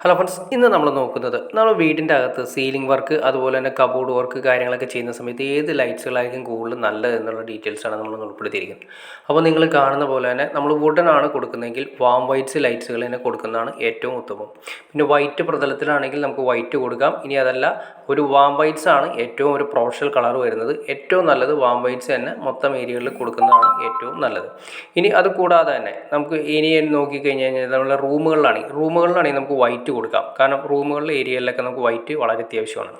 Hello friends, ഇന്ന് നമ്മൾ നോക്കുന്നത് നമ്മൾ വീടിൻ്റെ അകത്ത് സീലിംഗ് വർക്ക് അതുപോലെ തന്നെ കബോർഡ് വർക്ക് കാര്യങ്ങളൊക്കെ ചെയ്യുന്ന സമയത്ത് ഏത് ലൈറ്റ്സുകളായിരിക്കും കൂടുതൽ നല്ലത് എന്നുള്ള ഡീറ്റെയിൽസാണ് നമ്മൾ ഉൾപ്പെടുത്തിയിരിക്കുന്നത്. അപ്പോൾ നിങ്ങൾ കാണുന്ന പോലെ തന്നെ നമ്മൾ വുഡൻ ആണ് കൊടുക്കുന്നതെങ്കിൽ വാം വൈറ്റ്സ് ലൈറ്റ്സുകൾ തന്നെ കൊടുക്കുന്നതാണ് ഏറ്റവും ഉത്തമം. പിന്നെ വൈറ്റ് പ്രതലത്തിലാണെങ്കിൽ നമുക്ക് വൈറ്റ് കൊടുക്കാം. ഇനി അതല്ല, ഒരു വാം വൈറ്റ്സ് ആണ് ഏറ്റവും ഒരു പ്രൊഫഷണൽ കളർ വരുന്നത്. ഏറ്റവും നല്ലത് വാം വൈറ്റ്സ് തന്നെ മൊത്തം ഏരിയകളിൽ കൊടുക്കുന്നതാണ് ഏറ്റവും നല്ലത്. ഇനി അത് കൂടാതെ തന്നെ നമുക്ക് ഇനി നോക്കിക്കഴിഞ്ഞ് കഴിഞ്ഞാൽ നമ്മുടെ റൂമുകളിലാണെങ്കിൽ നമുക്ക് വൈറ്റ് കൊടുക്കാം. കാരണം റൂമുകളിലെ ഏരിയയിലൊക്കെ നമുക്ക് വൈറ്റ് വളരെ അത്യാവശ്യമാണ്.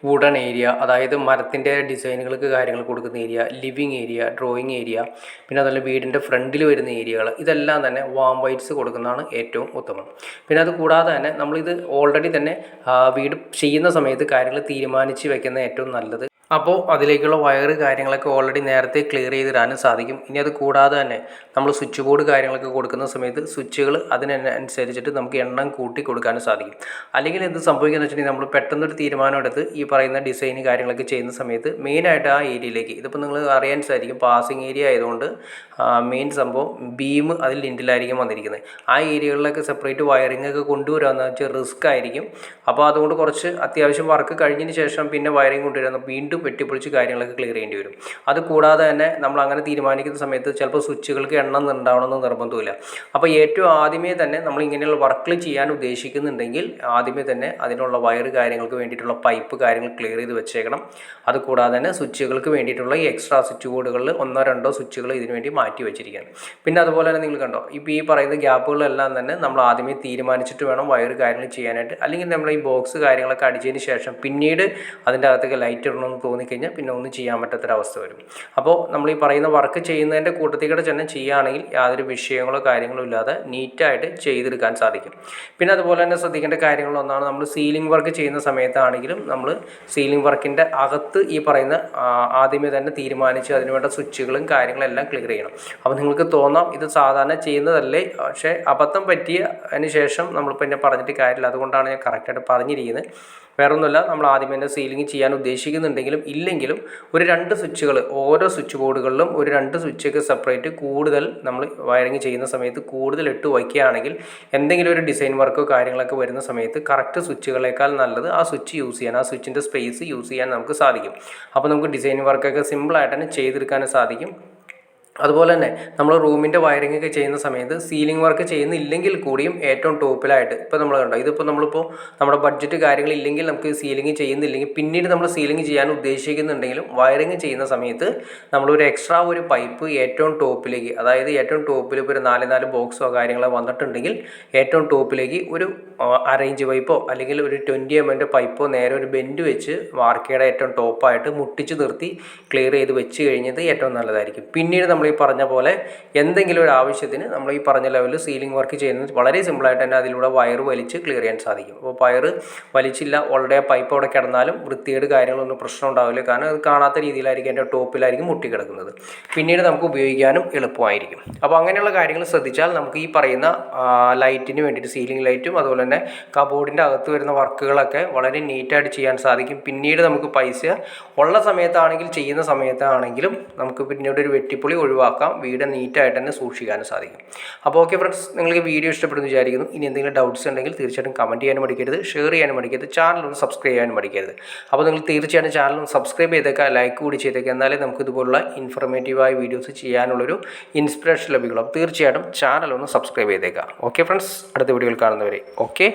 വുഡൻ ഏരിയ, അതായത് മരത്തിൻ്റെ ഡിസൈനുകൾക്ക് കാര്യങ്ങൾ കൊടുക്കുന്ന area, living area, drawing area, പിന്നെ അതുപോലെ വീടിൻ്റെ ഫ്രണ്ടിൽ വരുന്ന ഏരിയകൾ, ഇതെല്ലാം തന്നെ വാം വൈറ്റ്സ് കൊടുക്കുന്നതാണ് ഏറ്റവും ഉത്തമം. പിന്നെ അത് കൂടാതെ തന്നെ നമ്മളിത് ഓൾറെഡി തന്നെ വീട് ചെയ്യുന്ന സമയത്ത് കാര്യങ്ങൾ തീരുമാനിച്ച് വെക്കുന്ന ഏറ്റവും നല്ലത്. അപ്പോൾ അതിലേക്കുള്ള വയറ് കാര്യങ്ങളൊക്കെ ഓൾറെഡി നേരത്തെ ക്ലിയർ ചെയ്തിടാനും സാധിക്കും. ഇനി അത് കൂടാതെ തന്നെ നമ്മൾ സ്വിച്ച് ബോർഡ് കാര്യങ്ങളൊക്കെ കൊടുക്കുന്ന സമയത്ത് സ്വിച്ചുകൾ അതിനനുസരിച്ചിട്ട് നമുക്ക് എണ്ണം കൂട്ടി കൊടുക്കാനും സാധിക്കും. അല്ലെങ്കിൽ എന്ത് സംഭവിക്കുക എന്ന് വെച്ചിട്ടുണ്ടെങ്കിൽ നമ്മൾ പെട്ടെന്നൊരു തീരുമാനം എടുത്ത് ഈ പറയുന്ന ഡിസൈൻ കാര്യങ്ങളൊക്കെ ചെയ്യുന്ന സമയത്ത് മെയിനായിട്ട് ആ ഏരിയയിലേക്ക്, ഇതിപ്പോൾ നിങ്ങൾ അറിയാൻ സാധിക്കും, പാസിങ് ഏരിയ ആയതുകൊണ്ട് മെയിൻ സംഭവം ബീം അതിൽ ലിൻഡിലായിരിക്കും വന്നിരിക്കുന്നത്. ആ ഏരിയകളിലൊക്കെ സെപ്പറേറ്റ് വയറിംഗ് ഒക്കെ കൊണ്ടുവരാമെന്ന് വെച്ചാൽ റിസ്ക് ആയിരിക്കും. അപ്പോൾ അതുകൊണ്ട് കുറച്ച് അത്യാവശ്യം വർക്ക് കഴിഞ്ഞതിന് ശേഷം പിന്നെ വയറിംഗ് കൊണ്ടുവരുന്ന വീണ്ടും വെട്ടിപ്പൊളിച്ച് കാര്യങ്ങളൊക്കെ ക്ലിയർ ചെയ്യേണ്ടി വരും. അത് കൂടാതെ തന്നെ നമ്മൾ അങ്ങനെ തീരുമാനിക്കുന്ന സമയത്ത് ചിലപ്പോൾ സ്വിച്ചുകൾക്ക് എണ്ണം ഉണ്ടാവണമെന്ന് നിർബന്ധമില്ല. അപ്പോൾ ഏറ്റവും ആദ്യമേ തന്നെ നമ്മൾ ഇങ്ങനെയുള്ള വർക്കുകൾ ചെയ്യാൻ ഉദ്ദേശിക്കുന്നുണ്ടെങ്കിൽ ആദ്യമേ തന്നെ അതിനുള്ള വയർ കാര്യങ്ങൾക്ക് വേണ്ടിയിട്ടുള്ള പൈപ്പ് കാര്യങ്ങൾ ക്ലിയർ ചെയ്ത് വെച്ചേക്കണം. അത് കൂടാതെ തന്നെ സ്വിച്ചുകൾക്ക് വേണ്ടിയിട്ടുള്ള ഈ എക്സ്ട്രാ സ്വിച്ച് ബോർഡുകളിൽ 1-2 സ്വിച്ചുകൾ ഇതിനു വേണ്ടി മാറ്റി വെച്ചിരിക്കണം. പിന്നെ അതുപോലെ തന്നെ നിങ്ങൾ കണ്ടോ, ഇപ്പോൾ ഈ പറയുന്ന ഗ്യാപ്പുകളെല്ലാം തന്നെ നമ്മൾ ആദ്യമേ തീരുമാനിച്ചിട്ട് വേണം വയർ കാര്യങ്ങൾ ചെയ്യാനായിട്ട്. അല്ലെങ്കിൽ നമ്മൾ ഈ ബോക്സ് കാര്യങ്ങളൊക്കെ അടിച്ചതിന് ശേഷം പിന്നീട് അതിൻ്റെ അകത്തേക്ക് ലൈറ്റ് ഇടണമെന്ന് തോന്നിക്കഴിഞ്ഞാൽ പിന്നെ ഒന്നും ചെയ്യാൻ പറ്റാത്തൊരവസ്ഥ വരും. അപ്പോൾ നമ്മൾ ഈ പറയുന്ന വർക്ക് ചെയ്യുന്നതിൻ്റെ കൂട്ടത്തിലൂടെ തന്നെ ചെയ്യുകയാണെങ്കിൽ യാതൊരു വിഷയങ്ങളോ കാര്യങ്ങളോ ഇല്ലാതെ നീറ്റായിട്ട് ചെയ്തെടുക്കാൻ സാധിക്കും. പിന്നെ അതുപോലെ തന്നെ ശ്രദ്ധിക്കേണ്ട കാര്യങ്ങളൊന്നാണ്, നമ്മൾ സീലിംഗ് വർക്ക് ചെയ്യുന്ന സമയത്താണെങ്കിലും നമ്മൾ സീലിംഗ് വർക്കിൻ്റെ അകത്ത് ഈ പറയുന്ന ആദ്യമേ തന്നെ തീരുമാനിച്ച് അതിനുവേണ്ട സ്വിച്ചുകളും കാര്യങ്ങളെല്ലാം ക്ലിയർ ചെയ്യണം. അപ്പോൾ നിങ്ങൾക്ക് തോന്നാം ഇത് സാധാരണ ചെയ്യുന്നതല്ലേ, പക്ഷേ അബദ്ധം പറ്റിയതിന് ശേഷം നമ്മളിപ്പോൾ എന്നെ പറഞ്ഞിട്ട് കാര്യമില്ല. അതുകൊണ്ടാണ് ഞാൻ കറക്റ്റായിട്ട് പറഞ്ഞിരിക്കുന്നത്. വേറൊന്നുമല്ല, നമ്മൾ ആദ്യം തന്നെ സീലിംഗ് ചെയ്യാൻ ഉദ്ദേശിക്കുന്നുണ്ടെങ്കിലും ഇല്ലെങ്കിലും ഒരു 2 സ്വിച്ചുകൾ ഓരോ സ്വിച്ച് ബോർഡുകളിലും ഒരു 2 സ്വിച്ചൊക്കെ സെപ്പറേറ്റ് കൂടുതൽ നമ്മൾ വയറിങ് ചെയ്യുന്ന സമയത്ത് കൂടുതൽ ഇട്ട് വയ്ക്കുകയാണെങ്കിൽ എന്തെങ്കിലും ഒരു ഡിസൈൻ വർക്കോ കാര്യങ്ങളൊക്കെ വരുന്ന സമയത്ത് കറക്റ്റ് സ്വിച്ചുകളേക്കാൾ നല്ലത് ആ സ്വിച്ച് യൂസ് ചെയ്യാൻ, ആ സ്വിച്ചിൻ്റെ സ്പേസ് യൂസ് ചെയ്യാൻ നമുക്ക് സാധിക്കും. അപ്പോൾ നമുക്ക് ഡിസൈൻ വർക്കൊക്കെ സിമ്പിളായിട്ട് തന്നെ ചെയ്തെടുക്കാനും സാധിക്കും. അതുപോലെ തന്നെ നമ്മൾ റൂമിൻ്റെ വയറിംഗ് ഒക്കെ ചെയ്യുന്ന സമയത്ത് സീലിംഗ് വർക്ക് ചെയ്യുന്നില്ലെങ്കിൽ കൂടിയും ഏറ്റവും ടോപ്പിലായിട്ട്, ഇപ്പോൾ നമ്മൾ കണ്ടോ, ഇതിപ്പോൾ നമ്മളിപ്പോൾ നമ്മുടെ ബഡ്ജറ്റ് കാര്യങ്ങളില്ലെങ്കിൽ നമുക്ക് സീലിംഗ് ചെയ്യുന്നില്ലെങ്കിൽ പിന്നീട് നമ്മൾ സീലിംഗ് ചെയ്യാൻ ഉദ്ദേശിക്കുന്നുണ്ടെങ്കിലും വയറിംഗ് ചെയ്യുന്ന സമയത്ത് നമ്മളൊരു എക്സ്ട്രാ ഒരു പൈപ്പ് ഏറ്റവും ടോപ്പിലേക്ക്, അതായത് ഏറ്റവും ടോപ്പിൽ ഇപ്പോൾ ഒരു 4 ബോക്സോ കാര്യങ്ങളോ വന്നിട്ടുണ്ടെങ്കിൽ ഏറ്റവും ടോപ്പിലേക്ക് ഒരു അറേഞ്ച് പൈപ്പോ അല്ലെങ്കിൽ ഒരു 20 mm പൈപ്പോ നേരെ ഒരു ബെൻഡ് വെച്ച് വാർക്കയുടെ ഏറ്റവും ടോപ്പായിട്ട് മുട്ടിച്ച് നിർത്തി ക്ലിയർ ചെയ്ത് വെച്ച് കഴിഞ്ഞത് ഏറ്റവും നല്ലതായിരിക്കും. പിന്നീട് നമ്മൾ ഈ പറഞ്ഞ പോലെ എന്തെങ്കിലും ഒരു ആവശ്യത്തിന് നമ്മൾ ഈ പറഞ്ഞ ലെവലിൽ സീലിംഗ് വർക്ക് ചെയ്യുന്നത് വളരെ സിമ്പിളായിട്ട് തന്നെ അതിലൂടെ വയർ വലിച്ച് ക്ലിയർ ചെയ്യാൻ സാധിക്കും. അപ്പോൾ വയർ വലിച്ചില്ല, ഓൾറെഡി ആ പൈപ്പ് അവിടെ കിടന്നാലും വൃത്തിയേട് കാര്യങ്ങളൊന്നും പ്രശ്നം ഉണ്ടാവില്ല. കാരണം അത് കാണാത്ത രീതിയിലായിരിക്കും അതിൻ്റെ ടോപ്പിലായിരിക്കും മുട്ടി കിടക്കുന്നത്. പിന്നീട് നമുക്ക് ഉപയോഗിക്കാനും എളുപ്പമായിരിക്കും. അപ്പോൾ അങ്ങനെയുള്ള കാര്യങ്ങൾ ശ്രദ്ധിച്ചാൽ നമുക്ക് ഈ പറയുന്ന ലൈറ്റിന് വേണ്ടിയിട്ട് സീലിംഗ് ലൈറ്റും അതുപോലെ തന്നെ കബോർഡിൻ്റെ അകത്ത് വരുന്ന വർക്കുകളൊക്കെ വളരെ നീറ്റായിട്ട് ചെയ്യാൻ സാധിക്കും. പിന്നീട് നമുക്ക് പൈസ ഉള്ള സമയത്താണെങ്കിൽ ചെയ്യുന്ന സമയത്താണെങ്കിലും നമുക്ക് പിന്നീട് ഒരു വെട്ടിപ്പൊളി ഒഴിവാക്കാം, വീട് നീറ്റായിട്ട് തന്നെ സൂക്ഷിക്കാനും സാധിക്കും. അപ്പോൾ ഓക്കെ ഫ്രണ്ട്സ്, നിങ്ങൾക്ക് വീഡിയോ ഇഷ്ടപ്പെടുന്നു വിചാരിക്കുന്നു. ഇനി എന്തെങ്കിലും ഡൗട്ട്സ് ഉണ്ടെങ്കിൽ തീർച്ചയായിട്ടും കമൻറ്റ് ചെയ്യാനും മടിക്കരുത്, ഷെയർ ചെയ്യാനും മടിക്കരുത്, ചാനലൊന്ന് സബ്സ്ക്രൈബ് ചെയ്യാനും മടിക്കരുത്. അപ്പോൾ നിങ്ങൾ തീർച്ചയായിട്ടും ചാനലൊന്ന് സബ്സ്ക്രൈബ് ചെയ്തേക്കുക, ലൈക്ക് കൂടി ചെയ്തേക്കുക. എന്നാലേ നമുക്ക് ഇതുപോലുള്ള ഇൻഫർമേറ്റീവായ വീഡിയോസ് ചെയ്യാനുള്ളൊരു ഇൻസ്പിറേഷൻ ലഭിക്കുള്ളൂ. അപ്പോൾ തീർച്ചയായിട്ടും ചാനലൊന്ന് സബ്സ്ക്രൈബ് ചെയ്തേക്കുക. ഓക്കെ ഫ്രണ്ട്സ്, അടുത്ത വീഡിയോയിൽ കാണുന്നവരെ ഓക്കെ.